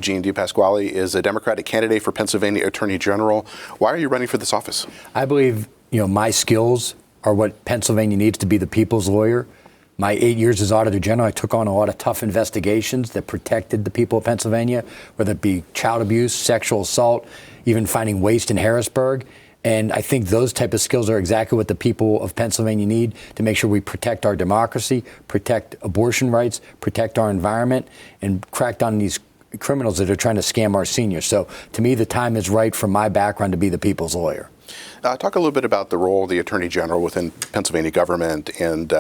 Eugene DePasquale is a Democratic candidate for Pennsylvania Attorney General. Why are you running for this office? I believe, my skills are what Pennsylvania needs to be the people's lawyer. My 8 years as Auditor General, I took on a lot of tough investigations that protected the people of Pennsylvania, whether it be child abuse, sexual assault, even finding waste in Harrisburg. And I think those type of skills are exactly what the people of Pennsylvania need to make sure we protect our democracy, protect abortion rights, protect our environment, and crack down these criminals that are trying to scam our seniors. So to me, the time is right for my background to be the people's lawyer. Talk a little bit about the role of the Attorney General within Pennsylvania government and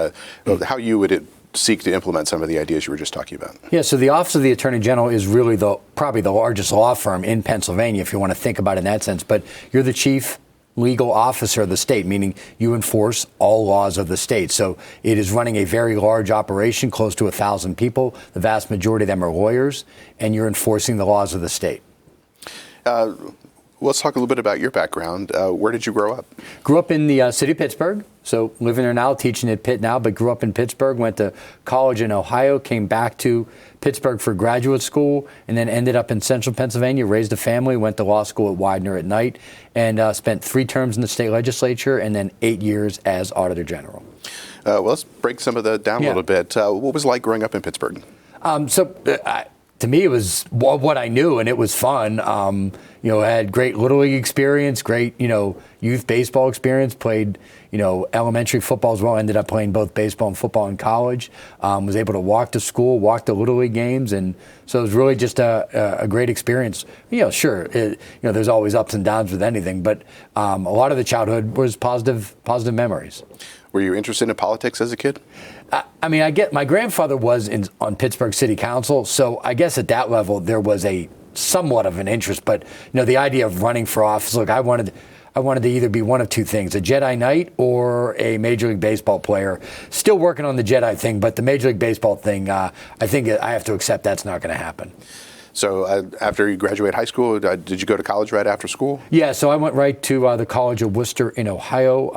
how you would seek to implement some of the ideas you were just talking about. Yeah, so the Office of the Attorney General is really probably the largest law firm in Pennsylvania, if you want to think about it in that sense. But you're the chief legal officer of the state, meaning you enforce all laws of the state. So it is running a very large operation, close to 1,000 people. The vast majority of them are lawyers, and you're enforcing the laws of the state. Let's talk a little bit about your background. Where did you grow up? Grew up in the city of Pittsburgh, so living there now, teaching at Pitt now, but grew up in Pittsburgh, went to college in Ohio, came back to Pittsburgh for graduate school, and then ended up in central Pennsylvania, raised a family, went to law school at Widener at night, and spent 3 terms in the state legislature and then 8 years as Auditor General. Well, let's break some of that down a little bit. What was it like growing up in Pittsburgh? To me, it was what I knew, and it was fun. I had great Little League experience, great, youth baseball experience, played, elementary football as well, ended up playing both baseball and football in college, was able to walk to school, walk to Little League games, and so it was really just a great experience. Sure, there's always ups and downs with anything, but a lot of the childhood was positive memories. Were you interested in politics as a kid? My grandfather was on Pittsburgh City Council, so I guess at that level there was a somewhat of an interest. But the idea of running for office, look, I wanted to either be one of two things: a Jedi Knight or a Major League Baseball player. Still working on the Jedi thing, but the Major League Baseball thing, I think I have to accept that's not going to happen. So after you graduated high school, did you go to college right after school? Yeah, so I went right to the College of Worcester in Ohio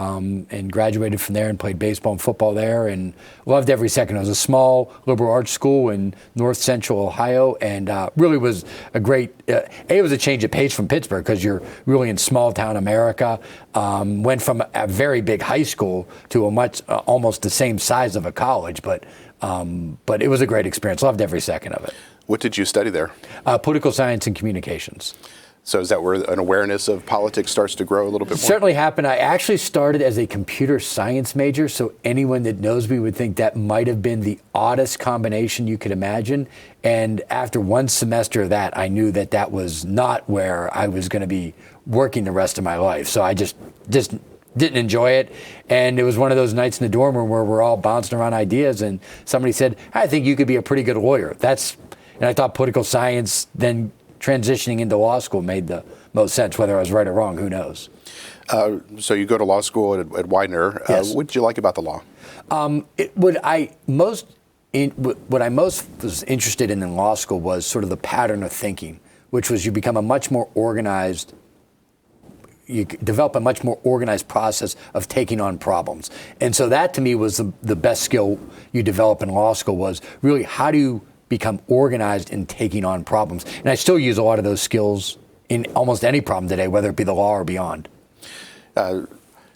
and graduated from there and played baseball and football there and loved every second. It was a small liberal arts school in north central Ohio and really was a great, it was a change of pace from Pittsburgh because you're really in small town America. Went from a very big high school to a much, almost the same size of a college, but it was a great experience. Loved every second of it. What did you study there? Political science and communications. So is that where an awareness of politics starts to grow a little bit more? Certainly happened. I actually started as a computer science major, so anyone that knows me would think that might have been the oddest combination you could imagine. And after one semester of that, I knew that that was not where I was going to be working the rest of my life. So I just didn't enjoy it. And it was one of those nights in the dorm room where we're all bouncing around ideas, and somebody said, I think you could be a pretty good lawyer. And I thought political science, then transitioning into law school made the most sense. Whether I was right or wrong, who knows? So you go to law school at Widener. Yes. What did you like about the law? What I most was interested in law school was sort of the pattern of thinking, which was you become a much more organized, you develop a much more organized process of taking on problems. And so that to me was the best skill you develop in law school was really how do you become organized in taking on problems. And I still use a lot of those skills in almost any problem today, whether it be the law or beyond.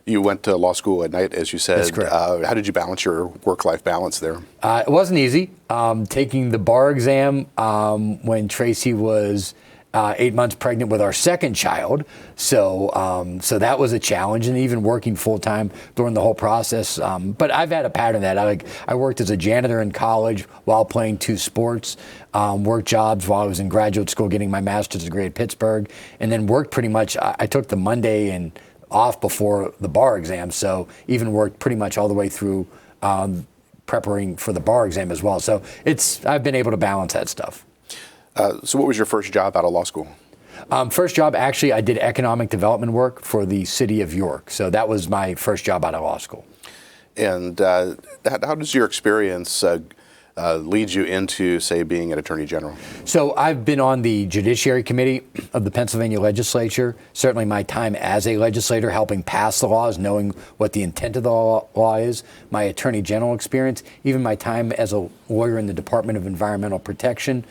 You went to law school at night, as you said. That's correct. How did you balance your work-life balance there? It wasn't easy. Taking the bar exam when Tracy was 8 months pregnant with our second child. So that was a challenge, and even working full-time during the whole process. But I've had a pattern of that. I worked as a janitor in college while playing 2 sports, worked jobs while I was in graduate school getting my master's degree at Pittsburgh, and then worked pretty much, I took the Monday and off before the bar exam, so even worked pretty much all the way through preparing for the bar exam as well. So I've been able to balance that stuff. So what was your first job out of law school? First job, actually, I did economic development work for the city of York. So that was my first job out of law school. And how does your experience lead you into, say, being an attorney general? So I've been on the Judiciary Committee of the Pennsylvania Legislature. Certainly my time as a legislator helping pass the laws, knowing what the intent of the law is, my attorney general experience, even my time as a lawyer in the Department of Environmental Protection,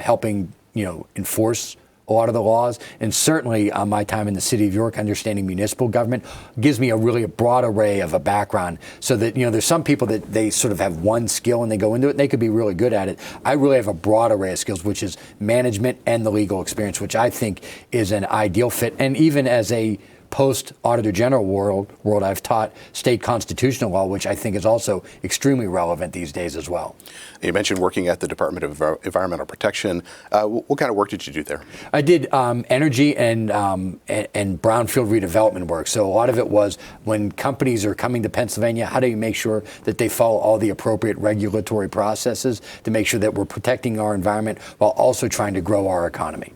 helping enforce a lot of the laws. And certainly my time in the city of York, understanding municipal government, gives me a broad array of a background, so that, there's some people that they sort of have one skill and they go into it and they could be really good at it. I really have a broad array of skills, which is management and the legal experience, which I think is an ideal fit. And even as a post-Auditor General world, I've taught state constitutional law, which I think is also extremely relevant these days as well. You mentioned working at the Department of Environmental Protection. What kind of work did you do there? I did energy and brownfield redevelopment work. So a lot of it was when companies are coming to Pennsylvania, how do you make sure that they follow all the appropriate regulatory processes to make sure that we're protecting our environment while also trying to grow our economy?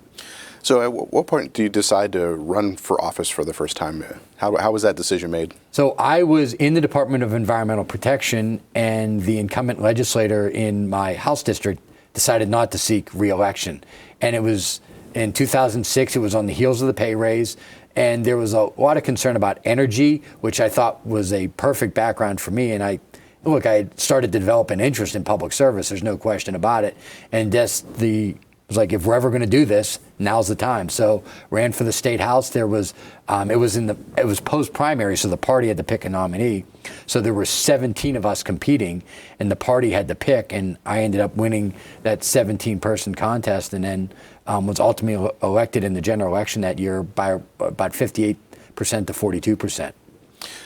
So at what point do you decide to run for office for the first time? How was that decision made? So I was in the Department of Environmental Protection, and the incumbent legislator in my House district decided not to seek re-election. And it was in 2006, it was on the heels of the pay raise, and there was a lot of concern about energy, which I thought was a perfect background for me. And I had started to develop an interest in public service, there's no question about it. And it was like, if we're ever going to do this, now's the time. So ran for the state house. There was, it was post primary, so the party had to pick a nominee. So there were 17 of us competing, and the party had to pick, and I ended up winning that 17-person contest, and then was ultimately elected in the general election that year by about 58% to 42%.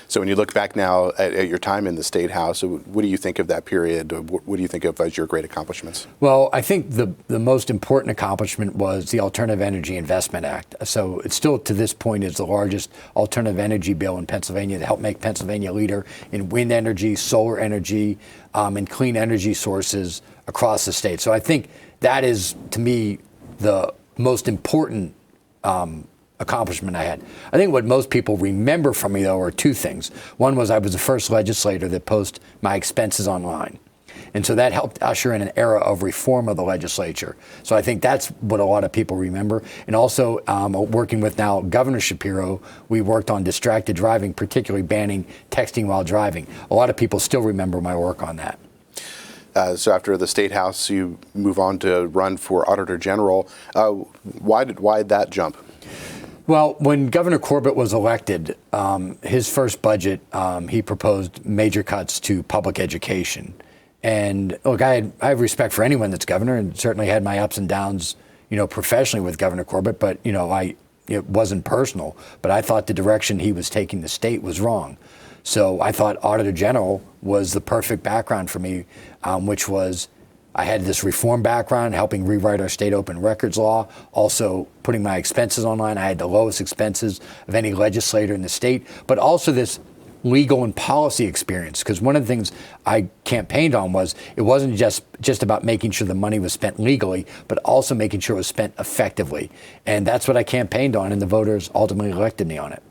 So when you look back now at your time in the State House, what do you think of that period? What do you think of as your great accomplishments? Well, I think the most important accomplishment was the Alternative Energy Investment Act. So it still, to this point, is the largest alternative energy bill in Pennsylvania to help make Pennsylvania a leader in wind energy, solar energy, and clean energy sources across the state. So I think that is, to me, the most important accomplishment I had. I think what most people remember from me, though, are two things. One was I was the first legislator that posted my expenses online. And so that helped usher in an era of reform of the legislature. So I think that's what a lot of people remember. And also, working with now Governor Shapiro, we worked on distracted driving, particularly banning texting while driving. A lot of people still remember my work on that. So after the State House, you move on to run for Auditor General. Why that jump? Well, when Governor Corbett was elected, his first budget, he proposed major cuts to public education. And look, I have respect for anyone that's governor, and certainly had my ups and downs, professionally with Governor Corbett. But it wasn't personal. But I thought the direction he was taking the state was wrong. So I thought Auditor General was the perfect background for me, which was, I had this reform background, helping rewrite our state open records law, also putting my expenses online. I had the lowest expenses of any legislator in the state, but also this legal and policy experience. Because one of the things I campaigned on was, it wasn't just about making sure the money was spent legally, but also making sure it was spent effectively. And that's what I campaigned on, and the voters ultimately elected me on it.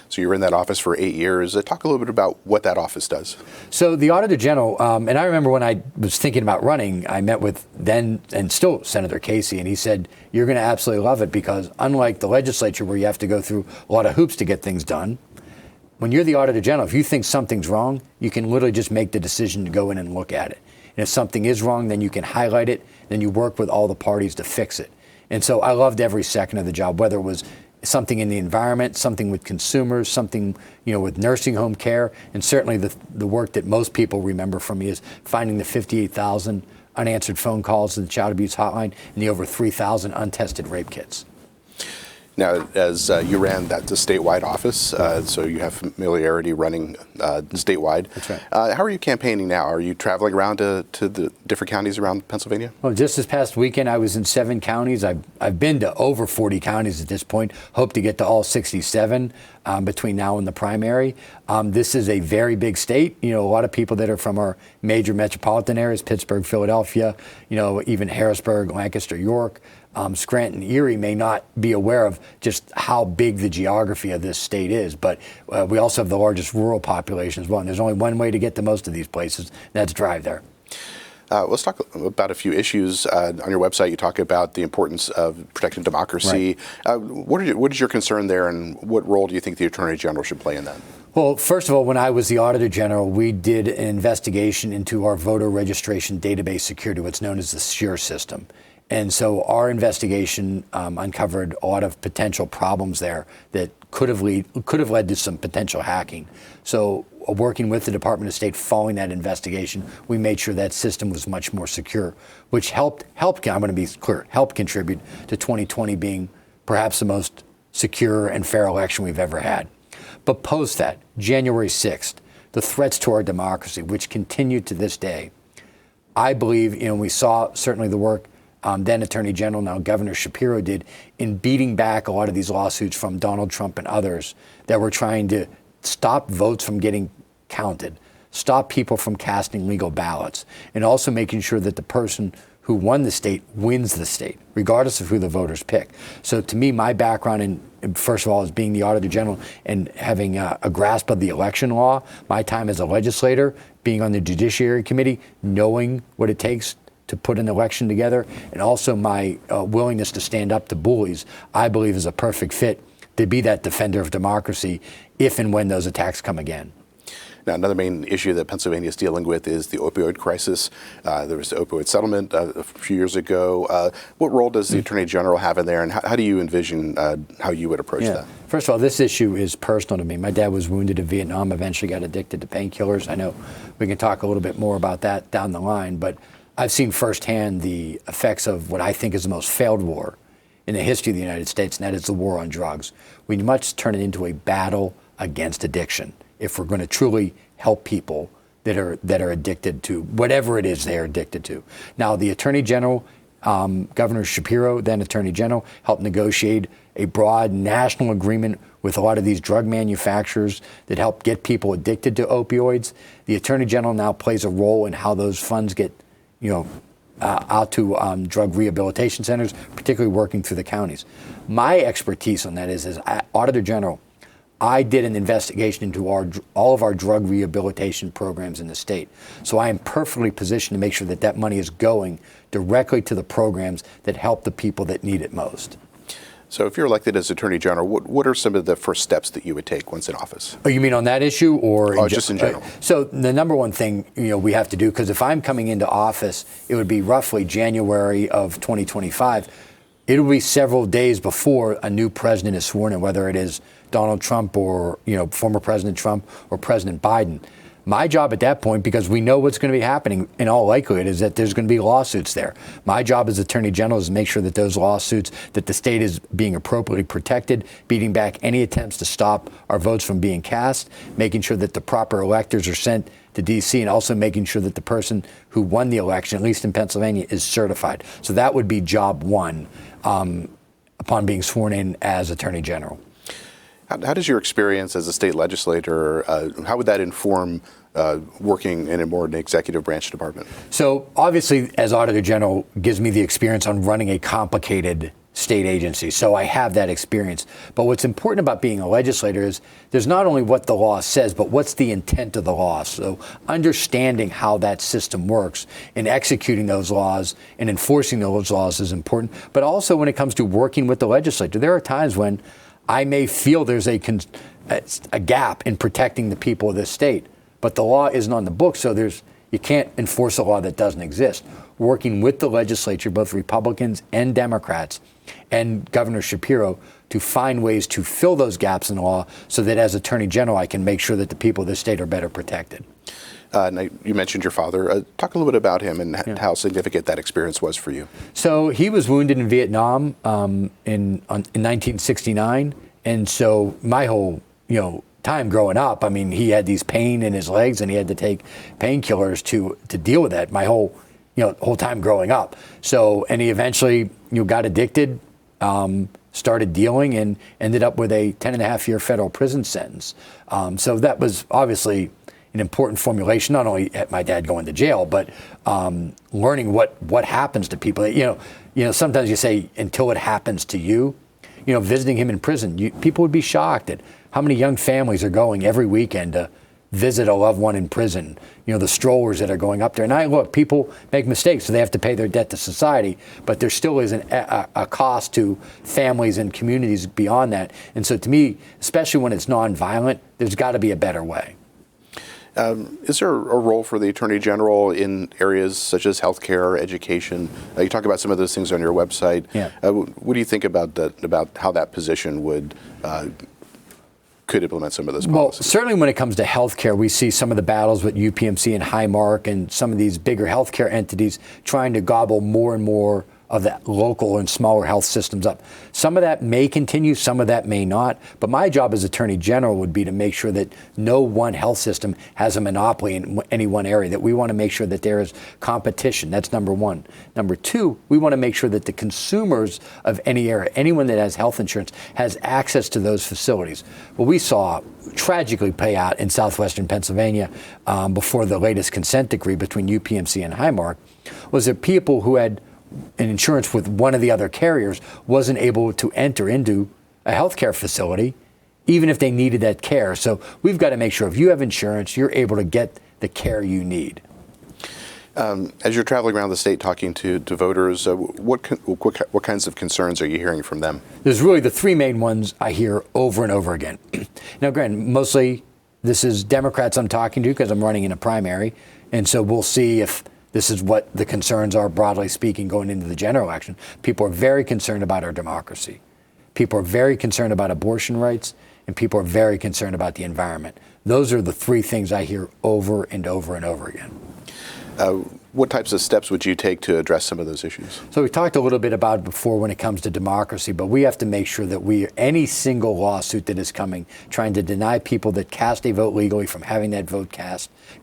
So you were in that office for 8 years. Talk a little bit about what that office does. So the Auditor General, and I remember when I was thinking about running, I met with then and still Senator Casey, and he said, you're going to absolutely love it, because unlike the legislature where you have to go through a lot of hoops to get things done, when you're the Auditor General, if you think something's wrong, you can literally just make the decision to go in and look at it. And if something is wrong, then you can highlight it, then you work with all the parties to fix it. And so I loved every second of the job, whether it was something in the environment, something with consumers, something with nursing home care, and certainly the work that most people remember from me is finding the 58,000 unanswered phone calls to the child abuse hotline and the over 3,000 untested rape kits. Now, as you ran the statewide office, so you have familiarity running statewide. That's right. How are you campaigning now? Are you traveling around to the different counties around Pennsylvania? Well, just this past weekend, I was in 7 counties. I've been to over 40 counties at this point. Hope to get to all 67 between now and the primary. This is a very big state. A lot of people that are from our major metropolitan areas, Pittsburgh, Philadelphia, even Harrisburg, Lancaster, York, Scranton, Erie, may not be aware of just how big the geography of this state is. But we also have the largest rural population as well. And there's only one way to get to most of these places, and that's drive there. Let's talk about a few issues. On your website, you talk about the importance of protecting democracy. Right. What is your concern there, and what role do you think the Attorney General should play in that? Well, first of all, when I was the Auditor General, we did an investigation into our voter registration database security, what's known as the SURE system. And so our investigation uncovered a lot of potential problems there that could have led to some potential hacking. So working with the Department of State following that investigation, we made sure that system was much more secure, which helped, I'm going to be clear, helped contribute to 2020 being perhaps the most secure and fair election we've ever had. But post that, January 6th, the threats to our democracy, which continue to this day, I believe, we saw certainly the work then Attorney General, now Governor Shapiro did in beating back a lot of these lawsuits from Donald Trump and others that were trying to stop votes from getting counted, stop people from casting legal ballots, and also making sure that the person who won the state wins the state, regardless of who the voters pick. So to me, my background in first of all, as being the Auditor General and having a grasp of the election law, my time as a legislator, being on the Judiciary Committee, knowing what it takes to put an election together, and also my willingness to stand up to bullies, I believe is a perfect fit to be that defender of democracy if and when those attacks come again. Now, another main issue that Pennsylvania is dealing with is the opioid crisis. There was the opioid settlement a few years ago. What role does the Attorney General have in there, and how do you envision how you would approach that? First of all, this issue is personal to me. My dad was wounded in Vietnam, eventually got addicted to painkillers. I know we can talk a little bit more about that down the line, but I've seen firsthand the effects of what I think is the most failed war in the history of the United States, and that is the war on drugs. We must turn it into a battle against addiction if we're going to truly help people that are addicted to whatever it is they're addicted to. Now, the Attorney General, Governor Shapiro, then Attorney General, helped negotiate a broad national agreement with a lot of these drug manufacturers that help get people addicted to opioids. The Attorney General now plays a role in how those funds get out to drug rehabilitation centers, particularly working through the counties. My expertise on that is Auditor General, I did an investigation into all of our drug rehabilitation programs in the state. So I am perfectly positioned to make sure that that money is going directly to the programs that help the people that need it most. So if you're elected as Attorney General, what are some of the first steps that you would take once in office? Oh, you mean on that issue or just in general? So the number one thing we have to do, because if I'm coming into office, it would be roughly January of 2025. It will be several days before a new president is sworn in, whether it is Donald Trump or former President Trump or President Biden. My job at that point, because we know what's going to be happening in all likelihood, is that there's going to be lawsuits there. My job as Attorney General is to make sure that those lawsuits, that the state is being appropriately protected, beating back any attempts to stop our votes from being cast, making sure that the proper electors are sent to D.C., and also making sure that the person who won the election, at least in Pennsylvania, is certified. So that would be job one upon being sworn in as Attorney General. How does your experience as a state legislator, how would that inform working in a more executive branch department? So obviously, as Auditor General, gives me the experience on running a complicated state agency. So I have that experience. But what's important about being a legislator is there's not only what the law says, but what's the intent of the law. So understanding how that system works and executing those laws and enforcing those laws is important. But also when it comes to working with the legislature, there are times when I may feel there's a gap in protecting the people of this state, but the law isn't on the books, so you can't enforce a law that doesn't exist. Working with the legislature, both Republicans and Democrats, and Governor Shapiro, to find ways to fill those gaps in the law so that as Attorney General, I can make sure that the people of this state are better protected. Now, you mentioned your father. Talk a little bit about him and how significant that experience was for you. So he was wounded in Vietnam in 1969, and so my whole time growing up, I mean, he had these pain in his legs, and he had to take painkillers to deal with that. My whole time growing up. So, and he eventually got addicted, started dealing, and ended up with a 10.5-year federal prison sentence. So that was obviously an important formulation, not only at my dad going to jail, but learning what happens to people. Sometimes you say until it happens to you. Visiting him in prison, people would be shocked at how many young families are going every weekend to visit a loved one in prison. The strollers that are going up there. And people make mistakes, so they have to pay their debt to society, but there still is a cost to families and communities beyond that. And so to me, especially when it's nonviolent, there's got to be a better way. Is there a role for the Attorney General in areas such as healthcare, education? You talk about some of those things on your website. Yeah. What do you think about how that position could implement some of those policies? Well, certainly when it comes to healthcare, we see some of the battles with UPMC and Highmark and some of these bigger healthcare entities trying to gobble more and more of that local and smaller health systems up. Some of that may continue, some of that may not. But my job as Attorney General would be to make sure that no one health system has a monopoly in any one area, that we want to make sure that there is competition. That's number one. Number two, we want to make sure that the consumers of any area, anyone that has health insurance, has access to those facilities. Well, we saw tragically play out in southwestern Pennsylvania before the latest consent decree between UPMC and Highmark, was that people who had an insurance with one of the other carriers wasn't able to enter into a healthcare facility, even if they needed that care. So we've got to make sure if you have insurance, you're able to get the care you need. As you're traveling around the state talking to voters, what kinds of concerns are you hearing from them? There's really the three main ones I hear over and over again. Now, granted, mostly this is Democrats I'm talking to because I'm running in a primary, and so we'll see if this is what the concerns are, broadly speaking, going into the general election. People are very concerned about our democracy. People are very concerned about abortion rights, and people are very concerned about the environment. Those are the three things I hear over and over and over again. What types of steps would you take to address some of those issues? So we talked a little bit about it before when it comes to democracy, but we have to make sure that any single lawsuit that is coming, trying to deny people that cast a vote legally from having that vote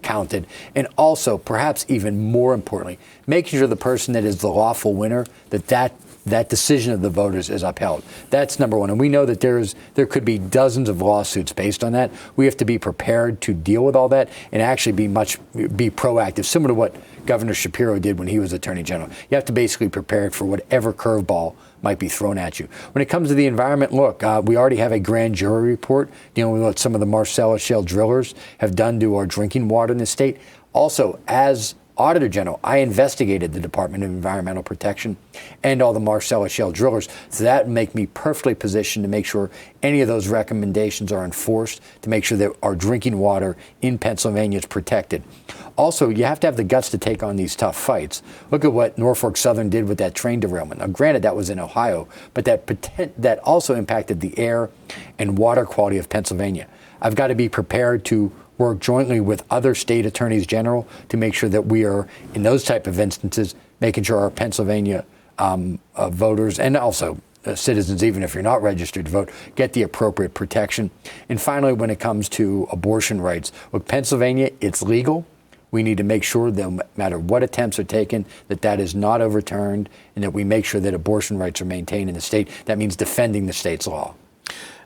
counted, and also, perhaps even more importantly, making sure the person that is the lawful winner, that decision of the voters is upheld. That's number one. And we know that there could be dozens of lawsuits based on that. We have to be prepared to deal with all that and actually be proactive, similar to what Governor Shapiro did when he was Attorney General. You have to basically prepare for whatever curveball might be thrown at you. When it comes to the environment, look, we already have a grand jury report dealing with what some of the Marcellus Shale drillers have done to our drinking water in the state. Also, as Auditor General, I investigated the Department of Environmental Protection and all the Marcellus Shale drillers. So that would make me perfectly positioned to make sure any of those recommendations are enforced, to make sure that our drinking water in Pennsylvania is protected. Also, you have to have the guts to take on these tough fights. Look at what Norfolk Southern did with that train derailment. Now, granted, that was in Ohio, but that also impacted the air and water quality of Pennsylvania. I've got to be prepared to work jointly with other state attorneys general to make sure that we are, in those type of instances, making sure our Pennsylvania voters and also citizens, even if you're not registered to vote, get the appropriate protection. And finally, when it comes to abortion rights, with Pennsylvania, it's legal. We need to make sure that no matter what attempts are taken, that is not overturned, and that we make sure that abortion rights are maintained in the state. That means defending the state's law.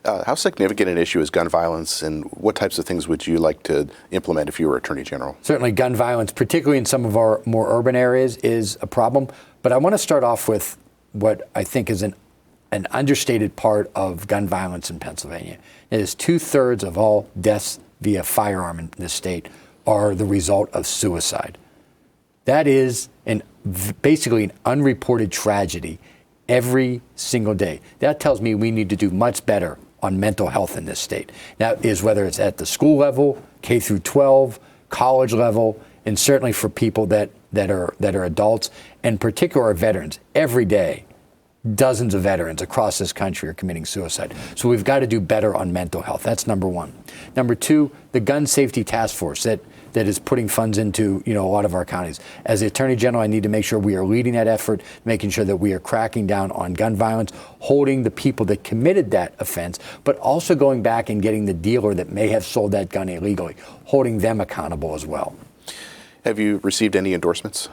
How significant an issue is gun violence, and what types of things would you like to implement if you were Attorney General? Certainly gun violence, particularly in some of our more urban areas, is a problem. But I want to start off with what I think is an understated part of gun violence in Pennsylvania. It is 2/3 of all deaths via firearm in this state are the result of suicide. That is basically an unreported tragedy every single day. That tells me we need to do much better on mental health in this state. That is whether it's at the school level, K through 12, college level, and certainly for people that are adults, and particularly our veterans. Every day, dozens of veterans across this country are committing suicide. So we've got to do better on mental health. That's number one. Number two, the Gun Safety Task Force that is putting funds into a lot of our counties. As the Attorney General, I need to make sure we are leading that effort, making sure that we are cracking down on gun violence, holding the people that committed that offense, but also going back and getting the dealer that may have sold that gun illegally, holding them accountable as well. Have you received any endorsements?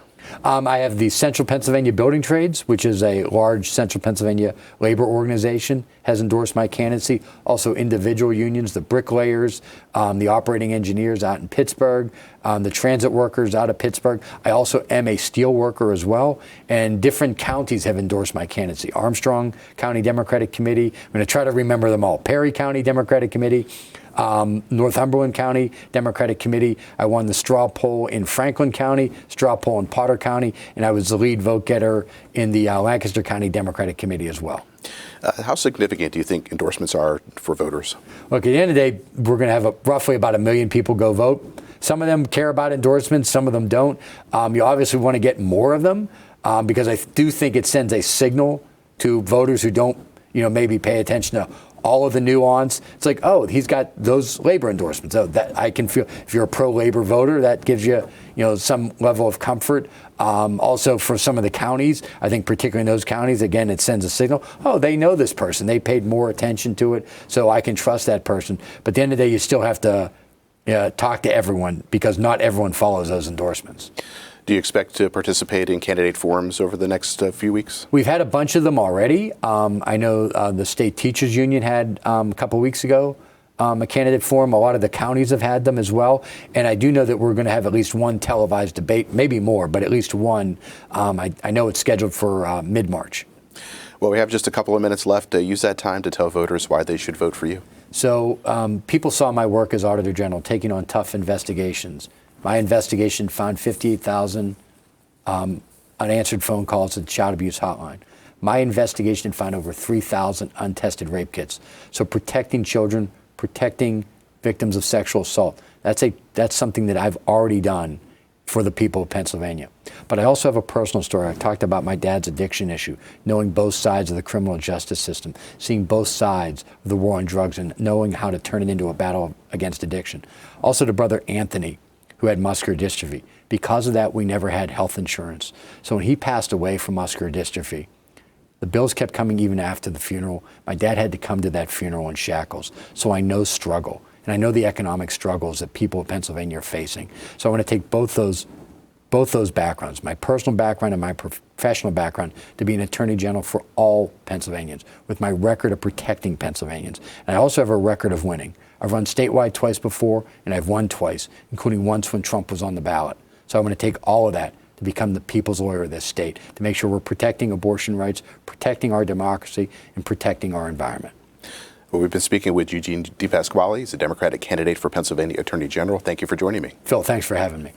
I have the Central Pennsylvania Building Trades, which is a large Central Pennsylvania labor organization, has endorsed my candidacy. Also individual unions, the bricklayers, the operating engineers out in Pittsburgh, the transit workers out of Pittsburgh. I also am a steel worker as well, and different counties have endorsed my candidacy. Armstrong County Democratic Committee, I'm going to try to remember them all. Perry County Democratic Committee, Northumberland County Democratic Committee. I won the straw poll in Franklin County, straw poll in Potter County, and I was the lead vote getter in the Lancaster County Democratic Committee as well. How significant do you think endorsements are for voters? Look, at the end of the day, we're going to have roughly about 1 million people go vote. Some of them care about endorsements, some of them don't. You obviously want to get more of them because I do think it sends a signal to voters who don't, maybe pay attention to all of the nuance. It's like, oh, he's got those labor endorsements. Oh, that I can feel. If you're a pro-labor voter, that gives you, some level of comfort. Also, for some of the counties, I think particularly in those counties, again, it sends a signal. Oh, they know this person. They paid more attention to it, so I can trust that person. But at the end of the day, you still have to talk to everyone because not everyone follows those endorsements. Do you expect to participate in candidate forums over the next few weeks? We've had a bunch of them already. I know the State Teachers Union had a couple weeks ago a candidate forum. A lot of the counties have had them as well. And I do know that we're going to have at least one televised debate, maybe more, but at least one. I know it's scheduled for mid-March. Well, we have just a couple of minutes left. Use that time to tell voters why they should vote for you. So people saw my work as Auditor General, taking on tough investigations. My investigation found 58,000 unanswered phone calls at the child abuse hotline. My investigation found over 3,000 untested rape kits. So protecting children, protecting victims of sexual assault, that's something that I've already done for the people of Pennsylvania. But I also have a personal story. I talked about my dad's addiction issue, knowing both sides of the criminal justice system, seeing both sides of the war on drugs and knowing how to turn it into a battle against addiction. Also to brother Anthony, who had muscular dystrophy. Because of that, we never had health insurance. So when he passed away from muscular dystrophy, the bills kept coming even after the funeral. My dad had to come to that funeral in shackles. So I know struggle, and I know the economic struggles that people of Pennsylvania are facing. So I want to take both those backgrounds, my personal background and my professional background, to be an attorney general for all Pennsylvanians with my record of protecting Pennsylvanians. And I also have a record of winning. I've run statewide twice before, and I've won twice, including once when Trump was on the ballot. So I'm going to take all of that to become the people's lawyer of this state, to make sure we're protecting abortion rights, protecting our democracy, and protecting our environment. Well, we've been speaking with Eugene DePasquale. He's a Democratic candidate for Pennsylvania Attorney General. Thank you for joining me. Phil, thanks for having me.